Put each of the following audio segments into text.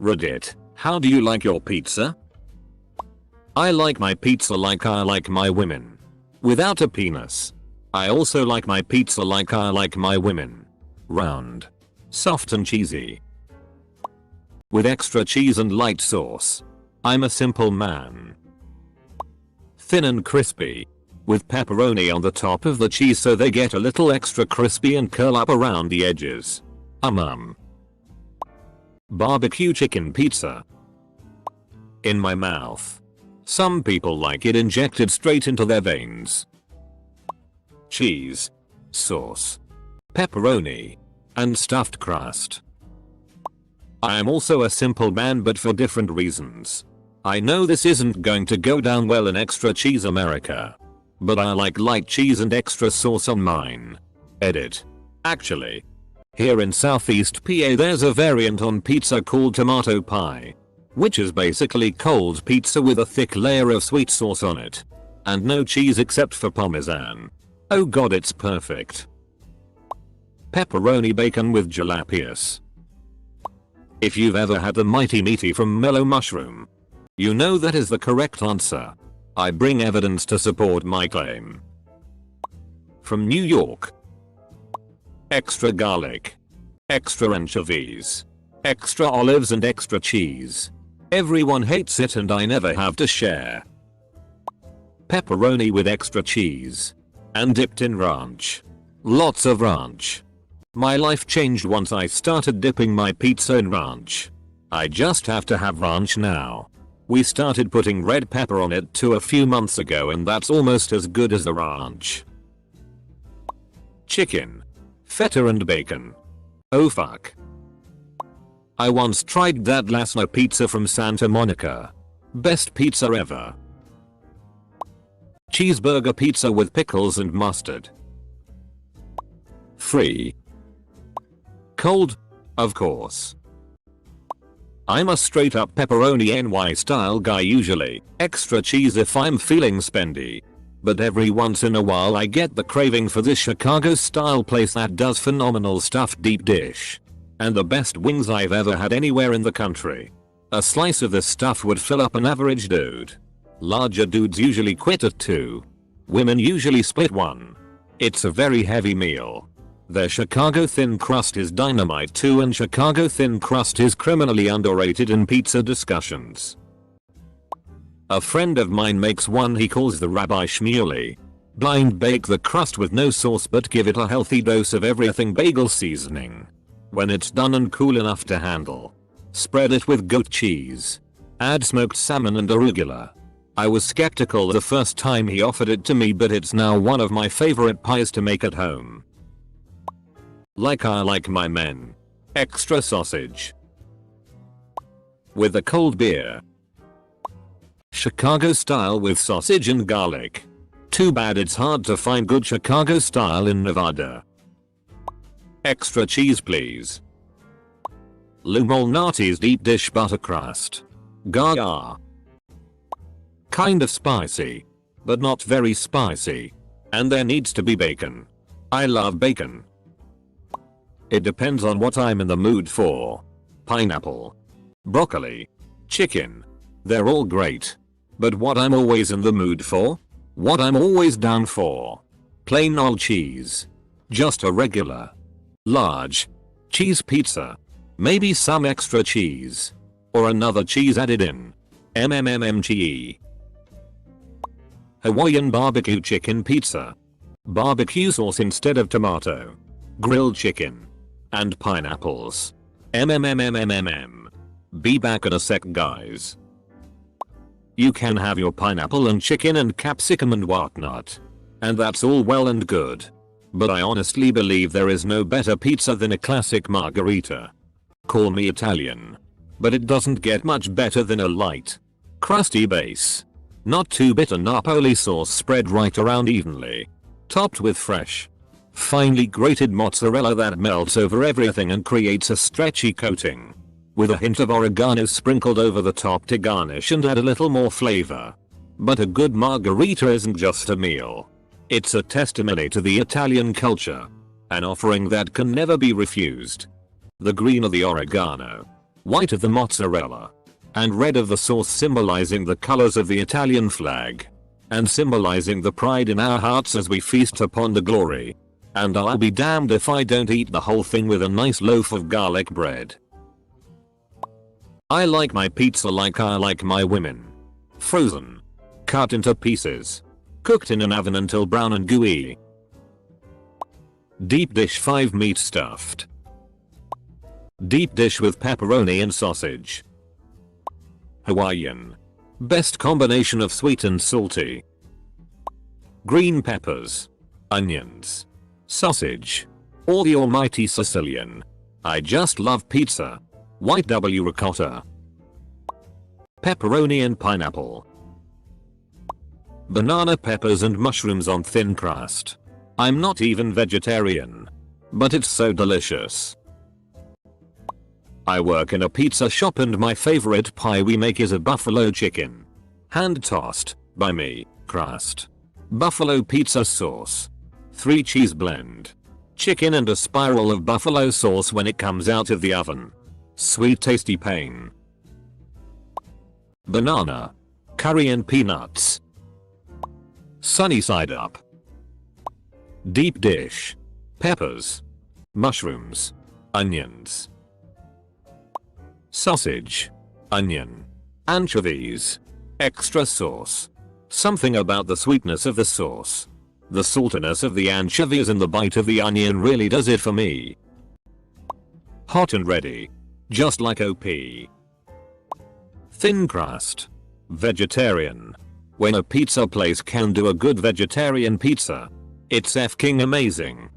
Reddit, how do you like your pizza? I like my pizza like I like my women. Without a penis. I also like my pizza like I like my women. Round. Soft and cheesy. With extra cheese and light sauce. I'm a simple man. Thin and crispy. With pepperoni on the top of the cheese so they get a little extra crispy and curl up around the edges. Barbecue chicken pizza. In my mouth. Some people like it injected straight into their veins. Cheese. Sauce. Pepperoni. And stuffed crust. I am also a simple man but for different reasons. I know this isn't going to go down well in extra cheese America. But I like light cheese and extra sauce on mine. Edit. Actually. Here in Southeast PA there's a variant on pizza called tomato pie. Which is basically cold pizza with a thick layer of sweet sauce on it. And no cheese except for parmesan. Oh god, it's perfect. Pepperoni bacon with jalapenos. If you've ever had the mighty meaty from Mellow Mushroom, you know that is the correct answer. I bring evidence to support my claim. From New York. Extra garlic. Extra anchovies. Extra olives and extra cheese. Everyone hates it and I never have to share. Pepperoni with extra cheese. And dipped in ranch. Lots of ranch. My life changed once I started dipping my pizza in ranch. I just have to have ranch now. We started putting red pepper on it too a few months ago and that's almost as good as the ranch. Chicken. Feta and bacon. Oh fuck. I once tried that Lasagna pizza from Santa Monica. Best pizza ever. Cheeseburger pizza with pickles and mustard. Free. Cold? Of course. I'm a straight up pepperoni NY style guy usually, extra cheese if I'm feeling spendy. But every once in a while I get the craving for this Chicago style place that does phenomenal stuffed deep dish. And the best wings I've ever had anywhere in the country. A slice of this stuff would fill up an average dude. Larger dudes usually quit at 2. Women usually split 1. It's a very heavy meal. Their Chicago thin crust is dynamite too and Chicago thin crust is criminally underrated in pizza discussions. A friend of mine makes one he calls the Rabbi Shmuley. Blind bake the crust with no sauce but give it a healthy dose of everything bagel seasoning. When it's done and cool enough to handle, spread it with goat cheese. Add smoked salmon and arugula. I was skeptical the first time he offered it to me but it's now one of my favorite pies to make at home. Like I like my men. Extra sausage. With a cold beer. Chicago style with sausage and garlic. Too bad it's hard to find good Chicago style in Nevada. Extra cheese please. Lou Malnati's deep dish butter crust. Gaia. Kind of spicy. But not very spicy. And there needs to be bacon. I love bacon. It depends on what I'm in the mood for. Pineapple. Broccoli. Chicken. They're all great. But what I'm always in the mood for? What I'm always down for? Plain old cheese. Just a regular. Large. Cheese pizza. Maybe some extra cheese. Or another cheese added in. MMMMGE. Hawaiian barbecue chicken pizza. Barbecue sauce instead of tomato. Grilled chicken. And pineapples. MMMMMMM. Be back in a sec guys. You can have your pineapple and chicken and capsicum and whatnot. And that's all well and good. But I honestly believe there is no better pizza than a classic margherita. Call me Italian. But it doesn't get much better than a light, crusty base. Not too bitter Napoli sauce spread right around evenly. Topped with fresh, finely grated mozzarella that melts over everything and creates a stretchy coating. With a hint of oregano sprinkled over the top to garnish and add a little more flavor. But a good margherita isn't just a meal. It's a testimony to the Italian culture. An offering that can never be refused. The greener the oregano, white of the mozzarella, and red of the sauce, symbolizing the colors of the Italian flag, and symbolizing the pride in our hearts as we feast upon the glory. And I'll be damned if I don't eat the whole thing with a nice loaf of garlic bread. I like my pizza like I like my women. Frozen. Cut into pieces. Cooked in an oven until brown and gooey. Deep dish 5 meat stuffed. Deep dish with pepperoni and sausage. Hawaiian. Best combination of sweet and salty. Green peppers. Onions. Sausage. Or the almighty Sicilian. I just love pizza. White W ricotta. Pepperoni and pineapple. Banana peppers and mushrooms on thin crust. I'm not even vegetarian. But it's so delicious. I work in a pizza shop and my favorite pie we make is a buffalo chicken. Hand tossed, by me, crust. Buffalo pizza sauce. 3 cheese blend. Chicken and a spiral of buffalo sauce when it comes out of the oven. Sweet tasty pain. Banana. Curry and peanuts. Sunny side up. Deep dish. Peppers. Mushrooms. Onions. Sausage. Onion. Anchovies. Extra sauce. Something about the sweetness of the sauce. The saltiness of the anchovies and the bite of the onion really does it for me. Hot and ready. Just like OP. Thin crust. Vegetarian. When a pizza place can do a good vegetarian pizza, it's f***ing amazing.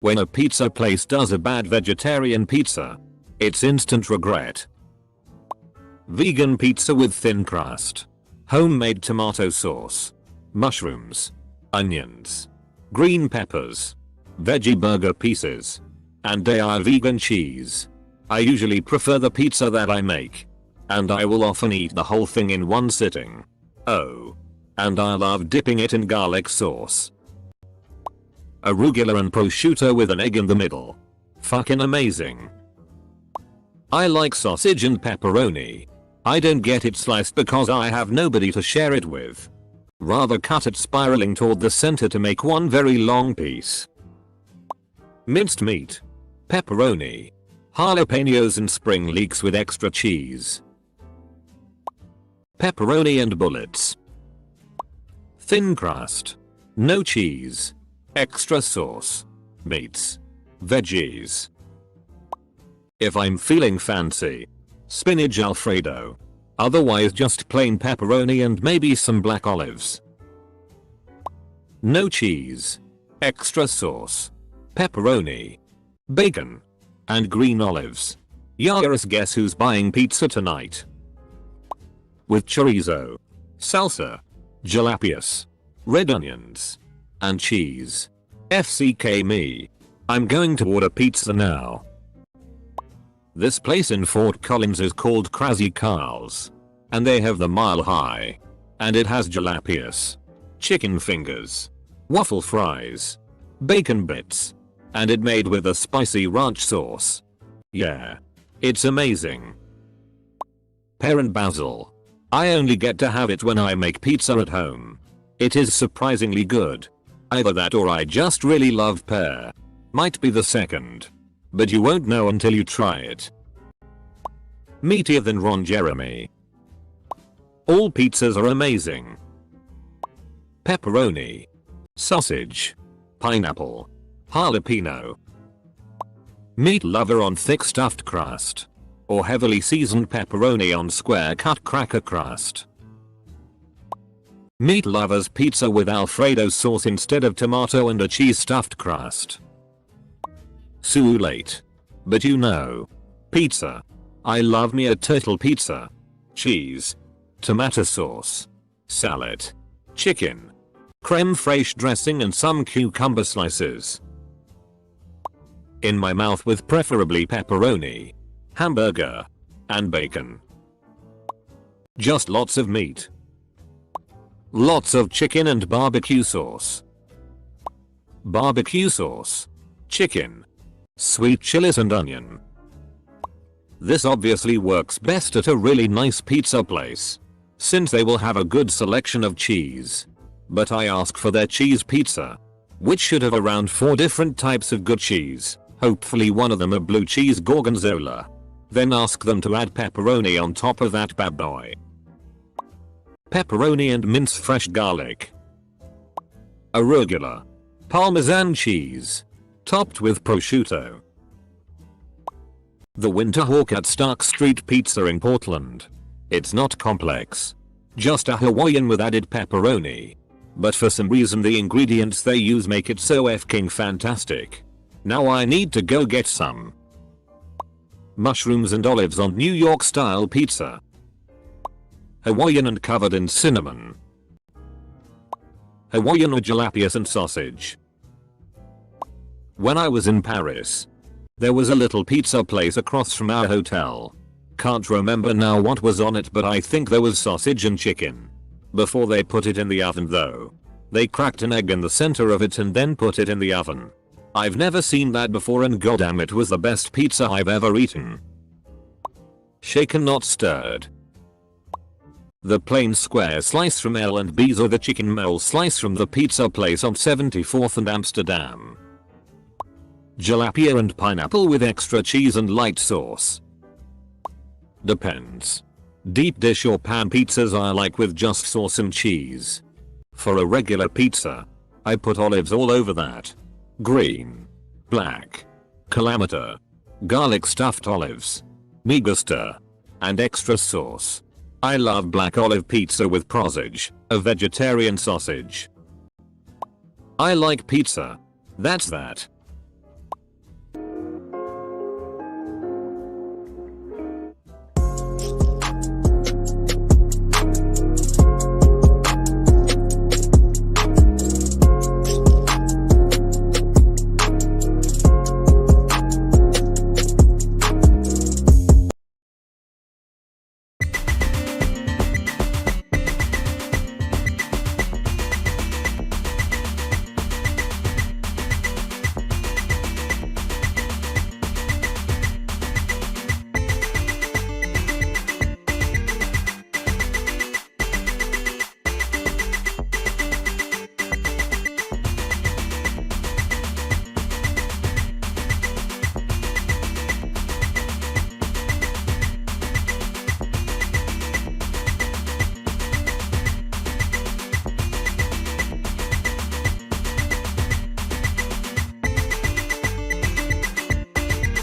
When a pizza place does a bad vegetarian pizza, it's instant regret. Vegan pizza with thin crust. Homemade tomato sauce. Mushrooms. Onions. Green peppers. Veggie burger pieces. And AI vegan cheese. I usually prefer the pizza that I make. And I will often eat the whole thing in one sitting. Oh. And I love dipping it in garlic sauce. Arugula and prosciutto with an egg in the middle. Fucking amazing. I like sausage and pepperoni. I don't get it sliced because I have nobody to share it with. Rather cut it spiraling toward the center to make one very long piece. Minced meat. Pepperoni. Jalapenos and spring leeks with extra cheese. Pepperoni and bullets. Thin crust. No cheese. Extra sauce. Meats. Veggies. If I'm feeling fancy, spinach alfredo. Otherwise just plain pepperoni and maybe some black olives. No cheese. Extra sauce. Pepperoni. Bacon. And green olives. Yaris, guess who's buying pizza tonight? With chorizo. Salsa. Jalapenos. Red onions. And cheese. FCK me. I'm going to order pizza now. This place in Fort Collins is called Crazy Carl's. And they have the Mile High. And it has jalapenos. Chicken fingers. Waffle fries. Bacon bits. And it made with a spicy ranch sauce. Yeah. It's amazing. Pear and basil. I only get to have it when I make pizza at home. It is surprisingly good. Either that or I just really love pear. Might be the second. But you won't know until you try it. Meatier than Ron Jeremy. All pizzas are amazing. Pepperoni. Sausage. Pineapple. Jalapeno. Meat lover on thick stuffed crust. Or heavily seasoned pepperoni on square cut cracker crust. Meat lovers pizza with Alfredo sauce instead of tomato and a cheese stuffed crust. Too late. But you know. Pizza. I love me a turtle pizza. Cheese. Tomato sauce. Salad. Chicken. Creme fraiche dressing and some cucumber slices. In my mouth with preferably pepperoni. Hamburger. And bacon. Just lots of meat. Lots of chicken and barbecue sauce. Barbecue sauce. Chicken. Sweet chilies and onion. This obviously works best at a really nice pizza place, since they will have a good selection of cheese. But I ask for their cheese pizza, which should have around 4 different types of good cheese, hopefully one of them a blue cheese gorgonzola. Then ask them to add pepperoni on top of that bad boy. Pepperoni and minced fresh garlic. Arugula. Parmesan cheese. Topped with prosciutto. The Winterhawk at Stark Street Pizza in Portland. It's not complex. Just a Hawaiian with added pepperoni. But for some reason the ingredients they use make it so f***ing fantastic. Now I need to go get some. Mushrooms and olives on New York style pizza. Hawaiian and covered in cinnamon. Hawaiian with jalapenos and sausage. When I was in Paris, there was a little pizza place across from our hotel. Can't remember now what was on it, but I think there was sausage and chicken. Before they put it in the oven though, they cracked an egg in the center of it and then put it in the oven. I've never seen that before and goddamn it was the best pizza I've ever eaten. Shaken not stirred. The plain square slice from L&B's or the chicken mole slice from the pizza place on 74th and Amsterdam. Jalapeno and pineapple with extra cheese and light sauce. Depends. Deep dish or pan pizzas I like with just sauce and cheese. For a regular pizza, I put olives all over that. Green, black, Kalamata, garlic stuffed olives, me gusta, and extra sauce. I love black olive pizza with prosage, a vegetarian sausage. I like pizza. That's that.